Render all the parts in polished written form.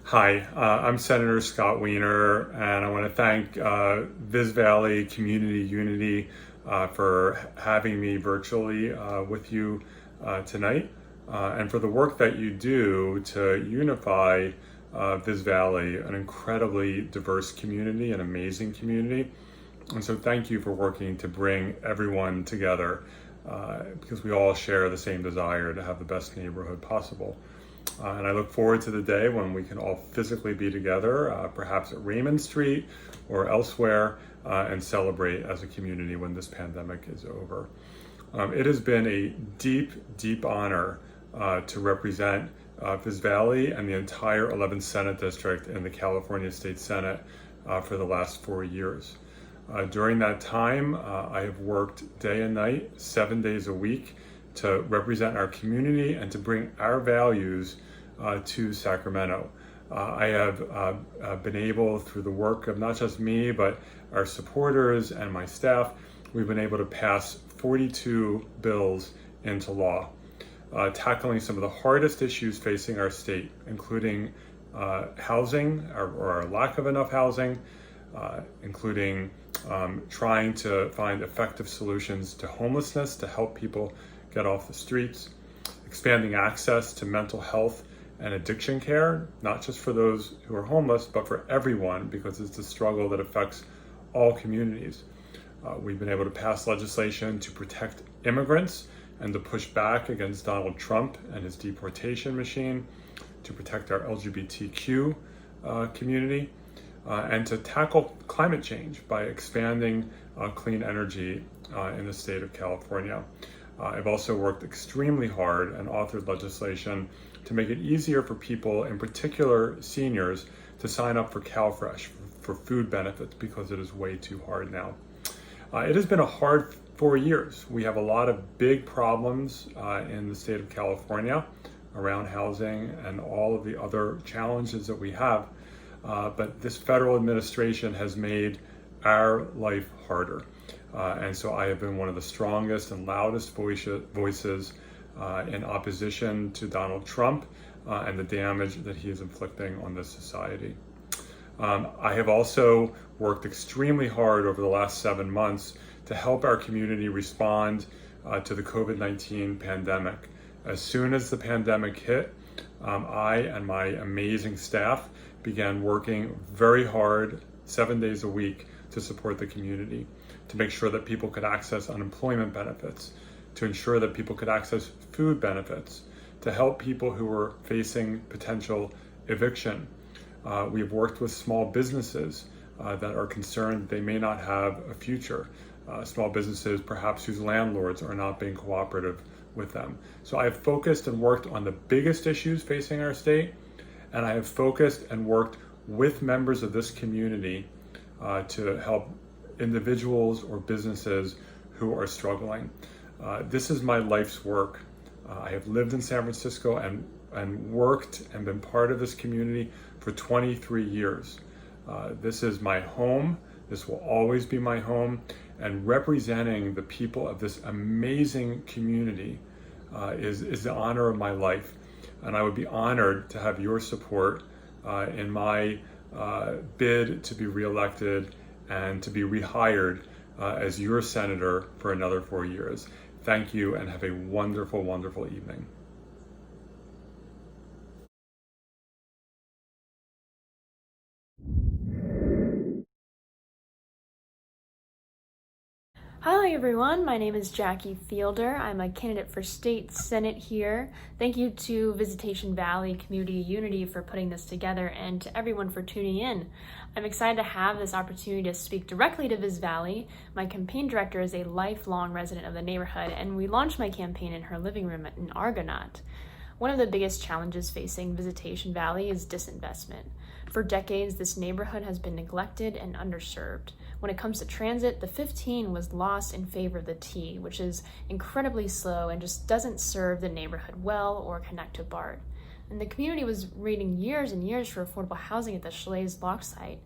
Hi, I'm Senator Scott Wiener, and I want to thank Viz Valley Community Unity for having me virtually with you tonight, and for the work that you do to unify Viz Valley, an incredibly diverse community, an amazing community. And so thank you for working to bring everyone together because we all share the same desire to have the best neighborhood possible. And I look forward to the day when we can all physically be together, perhaps at Raymond Street or elsewhere, and celebrate as a community when this pandemic is over. It has been a deep, deep honor to represent Viz Valley and the entire 11th Senate District in the California State Senate for the last 4 years. During that time, I have worked day and night, 7 days a week, to represent our community and to bring our values to Sacramento. I have been able, through the work of not just me, but our supporters and my staff, we've been able to pass 42 bills into law, tackling some of the hardest issues facing our state, including housing or our lack of enough housing, including trying to find effective solutions to homelessness to help people get off the streets, expanding access to mental health and addiction care, not just for those who are homeless, but for everyone, because it's a struggle that affects all communities. We've been able to pass legislation to protect immigrants and to push back against Donald Trump and his deportation machine, to protect our LGBTQ community, and to tackle climate change by expanding clean energy in the state of California. I've also worked extremely hard and authored legislation to make it easier for people, in particular seniors, to sign up for CalFresh for food benefits because it is way too hard now. It has been a hard 4 years. We have a lot of big problems in the state of California around housing and all of the other challenges that we have. But this federal administration has made our life harder. And so I have been one of the strongest and loudest voices in opposition to Donald Trump and the damage that he is inflicting on this society. I have also worked extremely hard over the last 7 months to help our community respond to the COVID-19 pandemic. As soon as the pandemic hit, I and my amazing staff began working very hard, 7 days a week, to support the community, to make sure that people could access unemployment benefits, to ensure that people could access food benefits, to help people who were facing potential eviction. We've worked with small businesses that are concerned they may not have a future. Small businesses perhaps whose landlords are not being cooperative with them. So I have focused and worked on the biggest issues facing our state, and I have focused and worked with members of this community to help individuals or businesses who are struggling. This is my life's work. I have lived in San Francisco and worked and been part of this community for 23 years. This is my home. This will always be my home. And representing the people of this amazing community is the honor of my life. And I would be honored to have your support in my bid to be reelected and to be rehired as your senator for another 4 years. Thank you and have a wonderful, wonderful evening. Hi everyone, my name is Jackie Fielder. I'm a candidate for State Senate here. Thank you to Visitation Valley Community Unity for putting this together and to everyone for tuning in. I'm excited to have this opportunity to speak directly to Viz Valley. My campaign director is a lifelong resident of the neighborhood, and we launched my campaign in her living room in Argonaut. One of the biggest challenges facing Visitation Valley is disinvestment. For decades, this neighborhood has been neglected and underserved. When it comes to transit, the 15 was lost in favor of the T, which is incredibly slow and just doesn't serve the neighborhood well or connect to BART. And the community was waiting years and years for affordable housing at the Chalet's Lock site.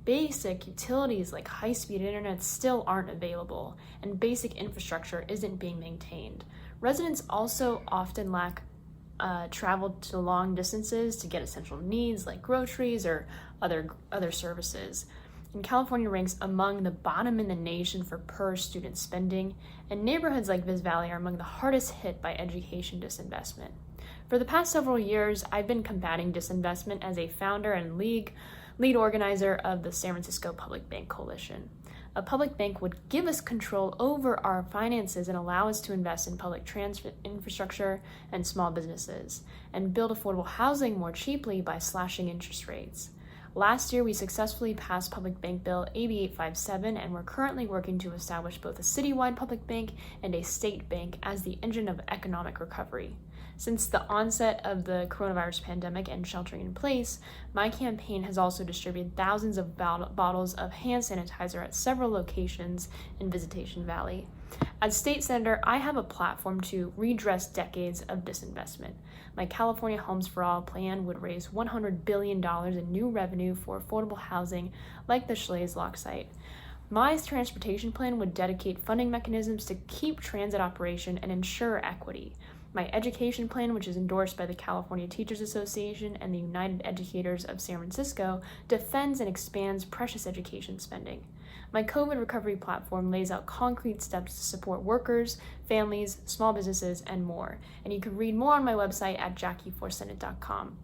Basic utilities like high-speed internet still aren't available, and basic infrastructure isn't being maintained. Residents also often lack travel to long distances to get essential needs like groceries or other services. And California ranks among the bottom in the nation for per student spending, and neighborhoods like Viz Valley are among the hardest hit by education disinvestment. For the past several years, I've been combating disinvestment as a founder and lead organizer of the San Francisco Public Bank Coalition. A public bank would give us control over our finances and allow us to invest in public transit infrastructure and small businesses, and build affordable housing more cheaply by slashing interest rates. Last year, we successfully passed Public Bank Bill AB 857, and we're currently working to establish both a citywide public bank and a state bank as the engine of economic recovery. Since the onset of the coronavirus pandemic and sheltering in place, my campaign has also distributed thousands of bottles of hand sanitizer at several locations in Visitation Valley. As state senator, I have a platform to redress decades of disinvestment. My California Homes for All plan would raise $100 billion in new revenue for affordable housing like the Schley's Lock site. My transportation plan would dedicate funding mechanisms to keep transit operation and ensure equity. My education plan, which is endorsed by the California Teachers Association and the United Educators of San Francisco, defends and expands precious education spending. My COVID recovery platform lays out concrete steps to support workers, families, small businesses, and more. And you can read more on my website at JackieForSenate.com.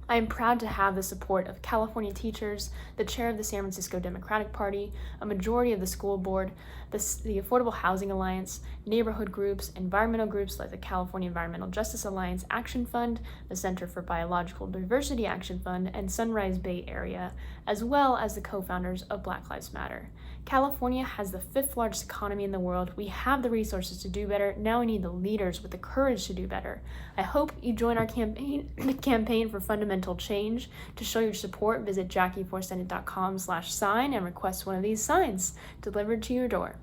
I am proud to have the support of California teachers, the chair of the San Francisco Democratic Party, a majority of the school board, the Affordable Housing Alliance, neighborhood groups, environmental groups like the California Environmental Justice Alliance Action Fund, the Center for Biological Diversity Action Fund, and Sunrise Bay Area, as well as the co-founders of Black Lives Matter. California has the 5th largest economy in the world. We have the resources to do better. Now we need the leaders with the courage to do better. I hope you join our campaign for fundamental change. To show your support, visit JackieForSenate.com/sign and request one of these signs delivered to your door.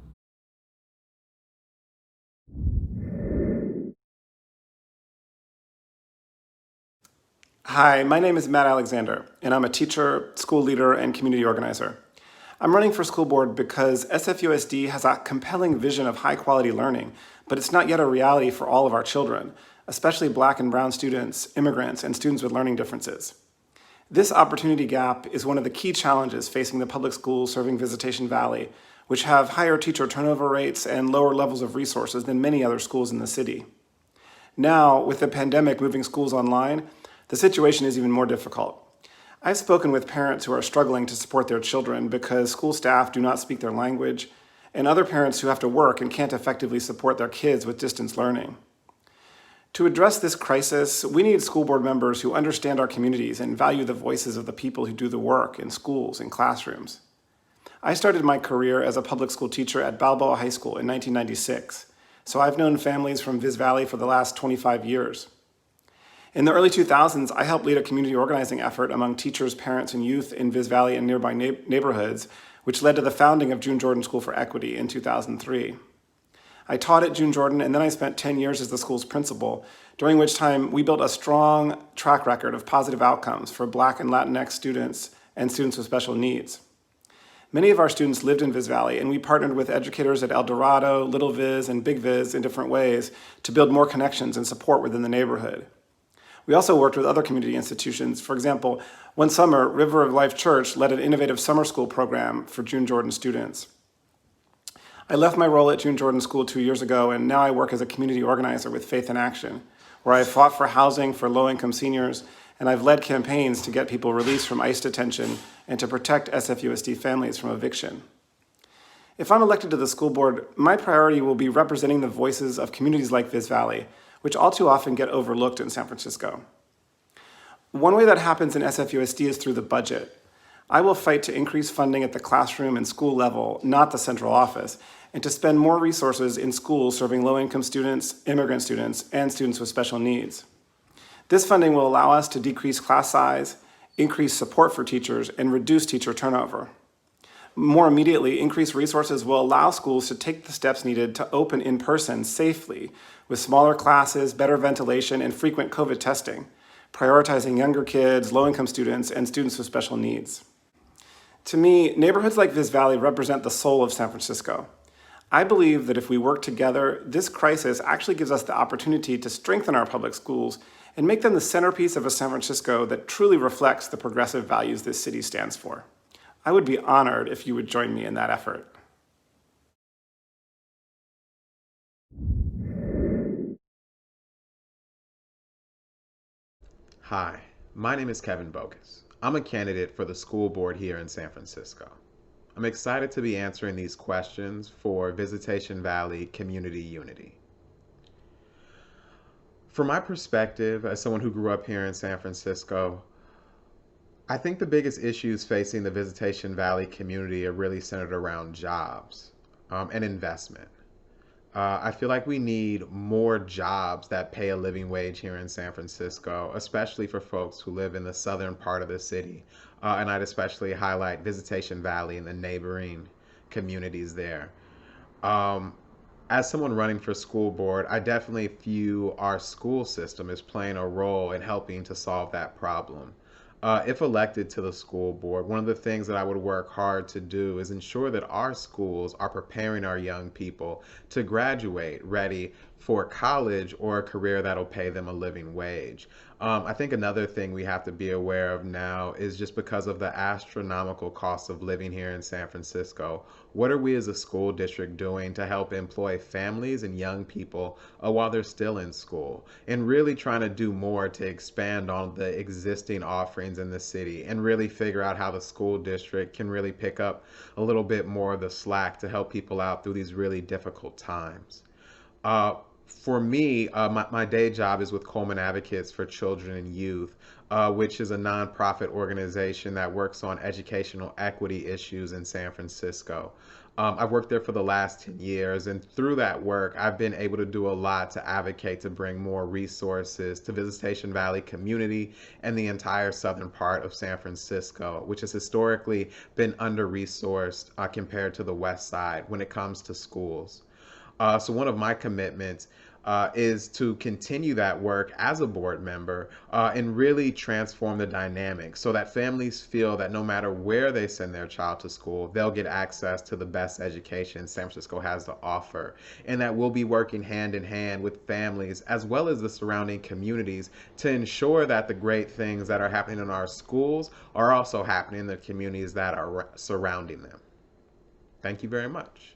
Hi, my name is Matt Alexander, and I'm a teacher, school leader, and community organizer. I'm running for school board because SFUSD has a compelling vision of high-quality learning, but it's not yet a reality for all of our children, especially Black and Brown students, immigrants, and students with learning differences. This opportunity gap is one of the key challenges facing the public schools serving Visitation Valley, which have higher teacher turnover rates and lower levels of resources than many other schools in the city. Now, with the pandemic moving schools online, the situation is even more difficult. I've spoken with parents who are struggling to support their children because school staff do not speak their language, and other parents who have to work and can't effectively support their kids with distance learning. To address this crisis, we need school board members who understand our communities and value the voices of the people who do the work in schools and classrooms. I started my career as a public school teacher at Balboa High School in 1996, so I've known families from Viz Valley for the last 25 years. In the early 2000s, I helped lead a community organizing effort among teachers, parents, and youth in Viz Valley and nearby neighborhoods, which led to the founding of June Jordan School for Equity in 2003. I taught at June Jordan, and then I spent 10 years as the school's principal, during which time we built a strong track record of positive outcomes for Black and Latinx students and students with special needs. Many of our students lived in Viz Valley, and we partnered with educators at El Dorado, Little Viz, and Big Viz in different ways to build more connections and support within the neighborhood. We also worked with other community institutions. For example, one summer, River of Life Church led an innovative summer school program for June Jordan students. I left my role at June Jordan School 2 years ago, and now I work as a community organizer with Faith in Action, where I've fought for housing for low-income seniors, and I've led campaigns to get people released from ICE detention and to protect SFUSD families from eviction. If I'm elected to the school board, my priority will be representing the voices of communities like Viz Valley, which all too often get overlooked in San Francisco. One way that happens in SFUSD is through the budget. I will fight to increase funding at the classroom and school level, not the central office, and to spend more resources in schools serving low-income students, immigrant students, and students with special needs. This funding will allow us to decrease class size, increase support for teachers, and reduce teacher turnover. More immediately, increased resources will allow schools to take the steps needed to open in person safely with smaller classes, better ventilation, and frequent COVID testing, prioritizing younger kids, low-income students, and students with special needs. To me, neighborhoods like Viz Valley represent the soul of San Francisco. I believe that if we work together, this crisis actually gives us the opportunity to strengthen our public schools and make them the centerpiece of a San Francisco that truly reflects the progressive values this city stands for. I would be honored if you would join me in that effort. Hi, my name is Kevin Bogus. I'm a candidate for the school board here in San Francisco. I'm excited to be answering these questions for Visitation Valley Community Unity. From my perspective, as someone who grew up here in San Francisco, I think the biggest issues facing the Visitation Valley community are really centered around jobs and investment. I feel like we need more jobs that pay a living wage here in San Francisco, especially for folks who live in the southern part of the city. And I'd especially highlight Visitation Valley and the neighboring communities there. Um, as someone running for school board, I definitely view our school system as playing a role in helping to solve that problem. If elected to the school board, one of the things that I would work hard to do is ensure that our schools are preparing our young people to graduate ready for college or a career that'll pay them a living wage. I think another thing we have to be aware of now is just because of the astronomical cost of living here in San Francisco, what are we as a school district doing to help employ families and young people while they're still in school? And really trying to do more to expand on the existing offerings in the city and really figure out how the school district can really pick up a little bit more of the slack to help people out through these really difficult times. For me, my day job is with Coleman Advocates for Children and Youth, which is a nonprofit organization that works on educational equity issues in San Francisco. I've worked there for the last 10 years, and through that work, I've been able to do a lot to advocate to bring more resources to Visitation Valley community and the entire southern part of San Francisco, which has historically been under-resourced compared to the west side when it comes to schools. So one of my commitments is to continue that work as a board member and really transform the dynamic so that families feel that no matter where they send their child to school, they'll get access to the best education San Francisco has to offer. And that we'll be working hand in hand with families as well as the surrounding communities to ensure that the great things that are happening in our schools are also happening in the communities that are surrounding them. Thank you very much.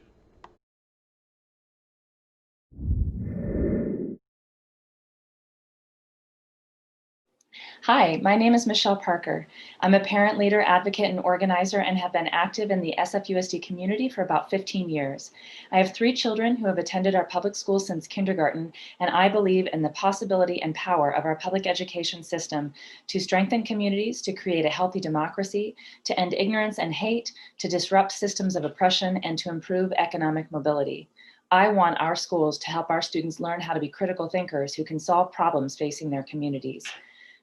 Hi, my name is Michelle Parker. I'm a parent leader, advocate, and organizer and have been active in the SFUSD community for about 15 years. I have 3 children who have attended our public schools since kindergarten, and I believe in the possibility and power of our public education system to strengthen communities, to create a healthy democracy, to end ignorance and hate, to disrupt systems of oppression, and to improve economic mobility. I want our schools to help our students learn how to be critical thinkers who can solve problems facing their communities.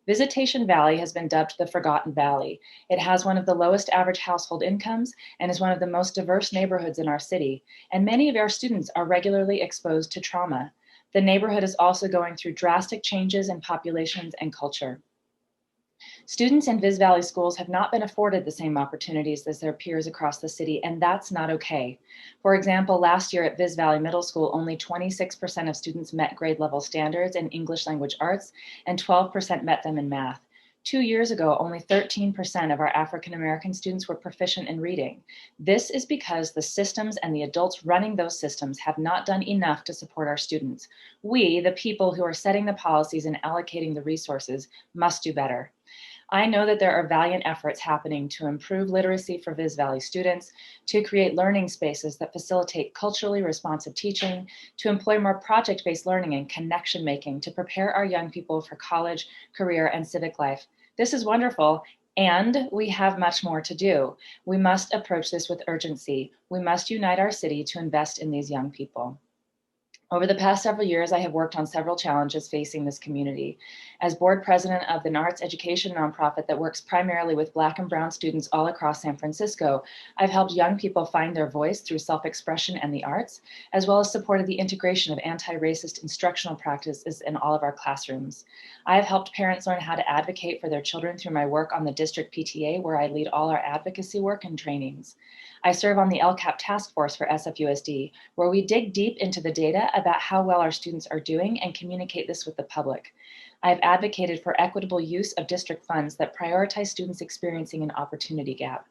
Visitation Valley has been dubbed the Forgotten Valley. It has one of the lowest average household incomes and is one of the most diverse neighborhoods in our city. And many of our students are regularly exposed to trauma. The neighborhood is also going through drastic changes in populations and culture. Students in Viz Valley schools have not been afforded the same opportunities as their peers across the city, and that's not okay. For example, last year at Viz Valley Middle School, only 26% of students met grade level standards in English language arts, and 12% met them in math. 2 years ago, only 13% of our African American students were proficient in reading. This is because the systems and the adults running those systems have not done enough to support our students. We, the people who are setting the policies and allocating the resources, must do better. I know that there are valiant efforts happening to improve literacy for Viz Valley students, to create learning spaces that facilitate culturally responsive teaching, to employ more project-based learning and connection making to prepare our young people for college, career, and civic life. This is wonderful, and we have much more to do. We must approach this with urgency. We must unite our city to invest in these young people. Over the past several years, I have worked on several challenges facing this community. As board president of the arts education nonprofit that works primarily with Black and Brown students all across San Francisco, I've helped young people find their voice through self-expression and the arts, as well as supported the integration of anti-racist instructional practices in all of our classrooms. I have helped parents learn how to advocate for their children through my work on the district PTA, where I lead all our advocacy work and trainings. I serve on the LCAP task force for SFUSD, where we dig deep into the data about how well our students are doing and communicate this with the public. I've advocated for equitable use of district funds that prioritize students experiencing an opportunity gap.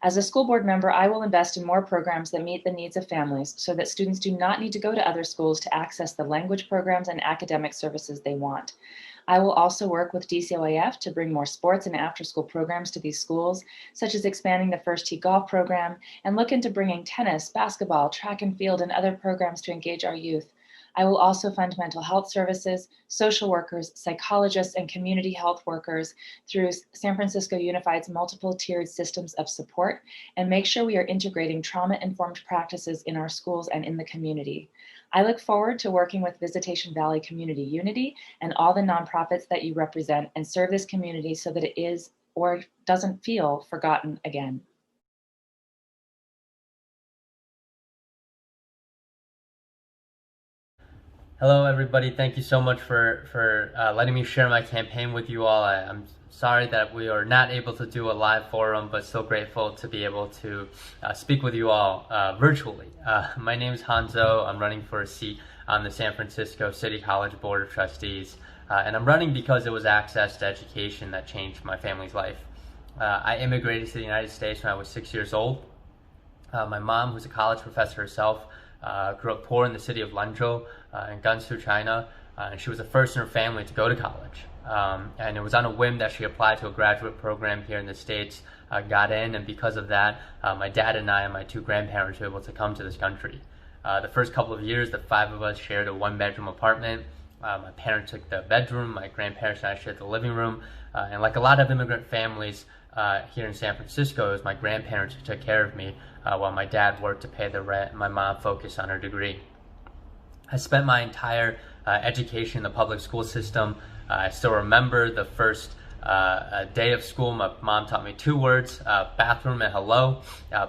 As a school board member, I will invest in more programs that meet the needs of families so that students do not need to go to other schools to access the language programs and academic services they want. I will also work with DCOAF to bring more sports and after-school programs to these schools, such as expanding the First Tee Golf program, and look into bringing tennis, basketball, track and field, and other programs to engage our youth. I will also fund mental health services, social workers, psychologists, and community health workers through San Francisco Unified's multiple tiered systems of support, and make sure we are integrating trauma-informed practices in our schools and in the community. I look forward to working with Visitation Valley Community Unity and all the nonprofits that you represent and serve this community so that it is or doesn't feel forgotten again. Hello, everybody. Thank you so much for letting me share my campaign with you all. I'm sorry that we are not able to do a live forum, but still grateful to be able to speak with you all virtually. My name is Hanzo. I'm running for a seat on the San Francisco City College Board of Trustees, and I'm running because it was access to education that changed my family's life. I immigrated to the United States when I was 6 years old. My mom, who's a college professor herself, grew up poor in the city of Lanzhou in Gansu, China, and she was the first in her family to go to college. And it was on a whim that she applied to a graduate program here in the States, got in, and because of that, my dad and I and my two grandparents were able to come to this country. The first couple of years, the five of us shared a one-bedroom apartment. My parents took the bedroom, my grandparents and I shared the living room, and like a lot of immigrant families here in San Francisco, it was my grandparents who took care of me while my dad worked to pay the rent and my mom focused on her degree. I spent my entire education in the public school system. I still remember the first day of school. My mom taught me two words, bathroom and hello,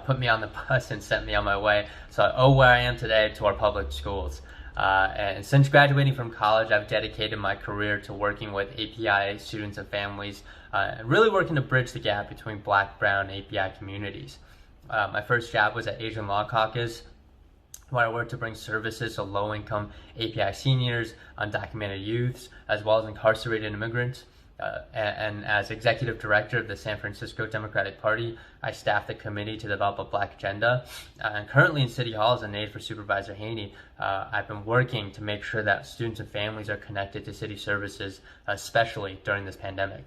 put me on the bus and sent me on my way. So I owe where I am today to our public schools. And since graduating from college, I've dedicated my career to working with API students and families, and really working to bridge the gap between Black, Brown, and API communities. My first job was at Asian Law Caucus, where I worked to bring services to low-income API seniors, undocumented youths, as well as incarcerated immigrants. And as executive director of the San Francisco Democratic Party, I staffed the committee to develop a Black agenda. And currently in City Hall as an aide for Supervisor Haney, I've been working to make sure that students and families are connected to city services, especially during this pandemic.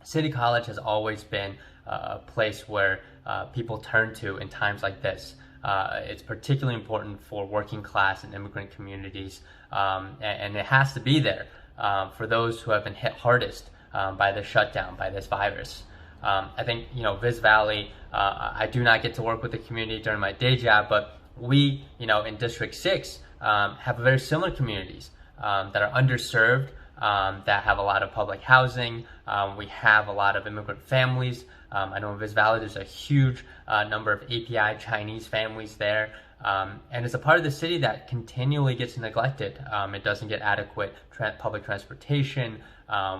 City College has always been a place where people turn to in times like this. It's particularly important for working class and immigrant communities, and it has to be there for those who have been hit hardest by the shutdown, by this virus. I think, Viz Valley, I do not get to work with the community during my day job, but we, in District 6, have very similar communities that are underserved, that have a lot of public housing. We have a lot of immigrant families. I know in Viz Valley there's a huge number of API Chinese families there. And it's a part of the city that continually gets neglected. It doesn't get adequate public transportation.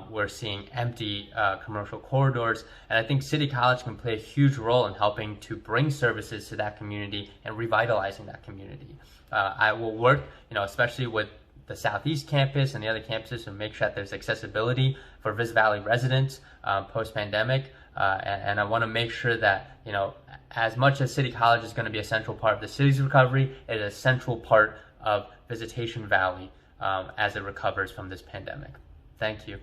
We're seeing empty commercial corridors. And I think City College can play a huge role in helping to bring services to that community and revitalizing that community. I will work, especially with the Southeast campus and the other campuses to make sure that there's accessibility for Viz Valley residents post-pandemic. And I want to make sure that, as much as City College is going to be a central part of the city's recovery, it is a central part of Visitation Valley as it recovers from this pandemic. Thank you.